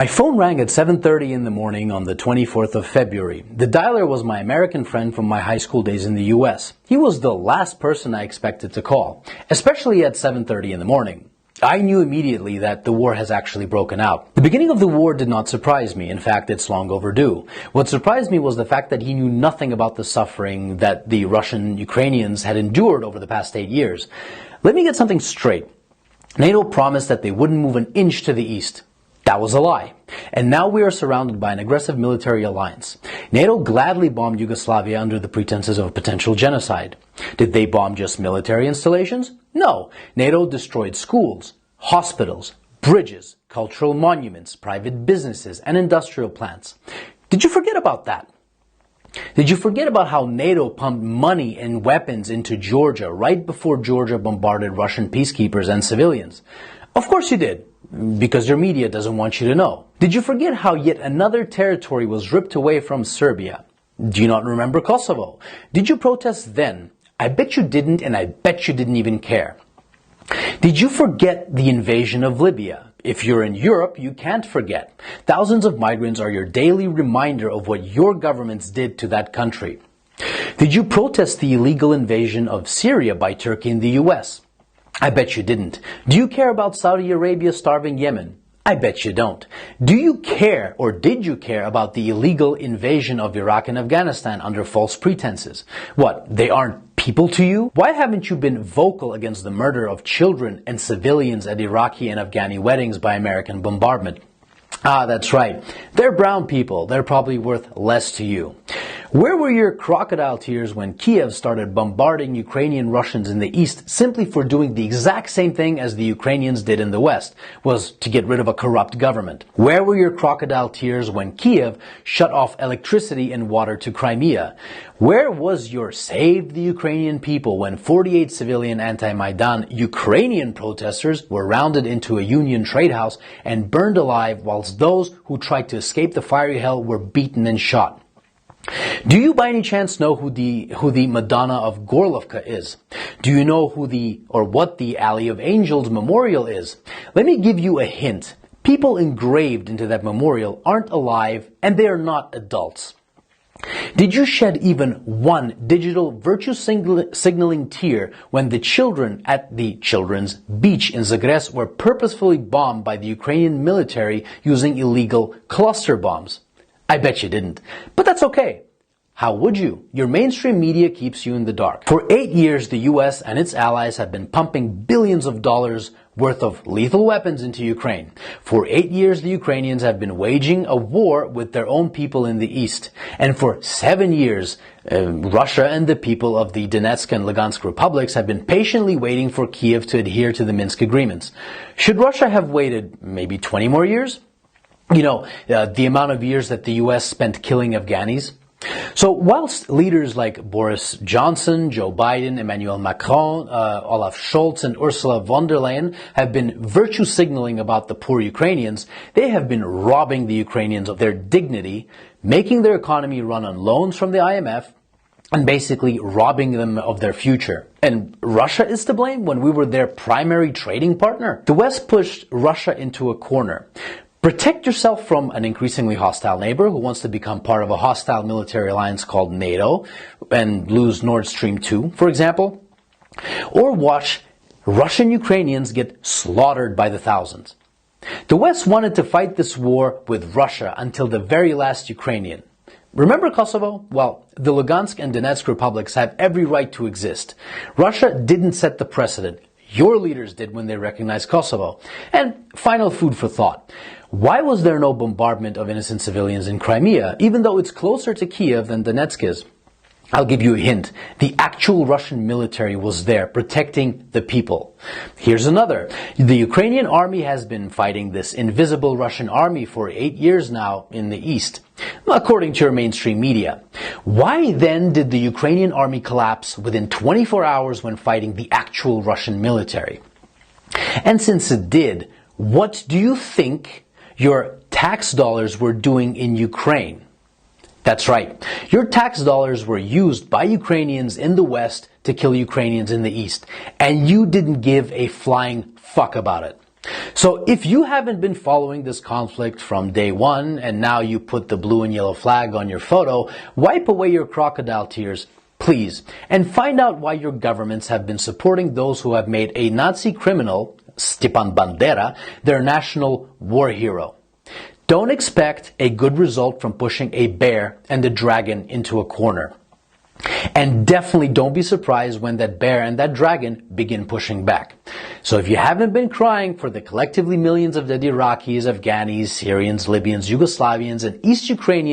My phone rang at 7:30 in the morning on the 24th of February. The dialer was my American friend from my high school days in the US. He was the last person I expected to call, especially at 7:30 in the morning. I knew immediately that the war has actually broken out. The beginning of the war did not surprise me. In fact, it's long overdue. What surprised me was the fact that he knew nothing about the suffering that the Russian Ukrainians had endured over the past 8 years. Let me get something straight. NATO promised that they wouldn't move an inch to the east. That was a lie. And now we are surrounded by an aggressive military alliance. NATO gladly bombed Yugoslavia under the pretenses of potential genocide. Did they bomb just military installations? No. NATO destroyed schools, hospitals, bridges, cultural monuments, private businesses, and industrial plants. Did you forget about that? Did you forget about how NATO pumped money and weapons into Georgia right before Georgia bombarded Russian peacekeepers and civilians? Of course you did, because your media doesn't want you to know. Did you forget how yet another territory was ripped away from Serbia? Do you not remember Kosovo? Did you protest then? I bet you didn't, and I bet you didn't even care. Did you forget the invasion of Libya? If you're in Europe, you can't forget. Thousands of migrants are your daily reminder of what your governments did to that country. Did you protest the illegal invasion of Syria by Turkey and the US? I bet you didn't. Do you care about Saudi Arabia starving Yemen? I bet you don't. Do you care, or did you care, about the illegal invasion of Iraq and Afghanistan under false pretenses? What, they aren't people to you? Why haven't you been vocal against the murder of children and civilians at Iraqi and Afghani weddings by American bombardment? Ah, that's right. They're brown people. They're probably worth less to you. Where were your crocodile tears when Kiev started bombarding Ukrainian Russians in the east simply for doing the exact same thing as the Ukrainians did in the west, was to get rid of a corrupt government? Where were your crocodile tears when Kiev shut off electricity and water to Crimea? Where was your Save the Ukrainian People when 48 civilian anti-Maidan Ukrainian protesters were rounded into a Union trade house and burned alive, whilst those who tried to escape the fiery hell were beaten and shot? Do you by any chance know who the Madonna of Gorlovka is? Do you know what the Alley of Angels memorial is? Let me give you a hint. People engraved into that memorial aren't alive, and they are not adults. Did you shed even one digital virtue signaling tear when the children at the children's beach in Zagreb were purposefully bombed by the Ukrainian military using illegal cluster bombs? I bet you didn't. But that's okay. How would you? Your mainstream media keeps you in the dark. For 8 years, the US and its allies have been pumping billions of dollars worth of lethal weapons into Ukraine. For 8 years, the Ukrainians have been waging a war with their own people in the east. And for 7 years, Russia and the people of the Donetsk and Lugansk republics have been patiently waiting for Kiev to adhere to the Minsk agreements. Should Russia have waited maybe 20 more years? You know, the amount of years that the US spent killing Afghanis. So whilst leaders like Boris Johnson, Joe Biden, Emmanuel Macron, Olaf Scholz, and Ursula von der Leyen have been virtue signaling about the poor Ukrainians, they have been robbing the Ukrainians of their dignity, making their economy run on loans from the IMF, and basically robbing them of their future. And Russia is to blame when we were their primary trading partner? The West pushed Russia into a corner. Protect yourself from an increasingly hostile neighbor who wants to become part of a hostile military alliance called NATO and lose Nord Stream 2, for example. Or watch Russian Ukrainians get slaughtered by the thousands. The West wanted to fight this war with Russia until the very last Ukrainian. Remember Kosovo? Well, the Lugansk and Donetsk republics have every right to exist. Russia didn't set the precedent. Your leaders did when they recognized Kosovo. And final food for thought. Why was there no bombardment of innocent civilians in Crimea, even though it's closer to Kiev than Donetsk is? I'll give you a hint. The actual Russian military was there protecting the people. Here's another. The Ukrainian army has been fighting this invisible Russian army for 8 years now in the east, according to your mainstream media. Why then did the Ukrainian army collapse within 24 hours when fighting the actual Russian military? And since it did, what do you think your tax dollars were doing in Ukraine? That's right. Your tax dollars were used by Ukrainians in the West to kill Ukrainians in the East, and you didn't give a flying fuck about it. So if you haven't been following this conflict from day one and now you put the blue and yellow flag on your photo, wipe away your crocodile tears, please, and find out why your governments have been supporting those who have made a Nazi criminal, Stepan Bandera, their national war hero. Don't expect a good result from pushing a bear and the dragon into a corner. And definitely don't be surprised when that bear and that dragon begin pushing back. So if you haven't been crying for the collectively millions of dead Iraqis, Afghanis, Syrians, Libyans, Yugoslavians, and East Ukrainians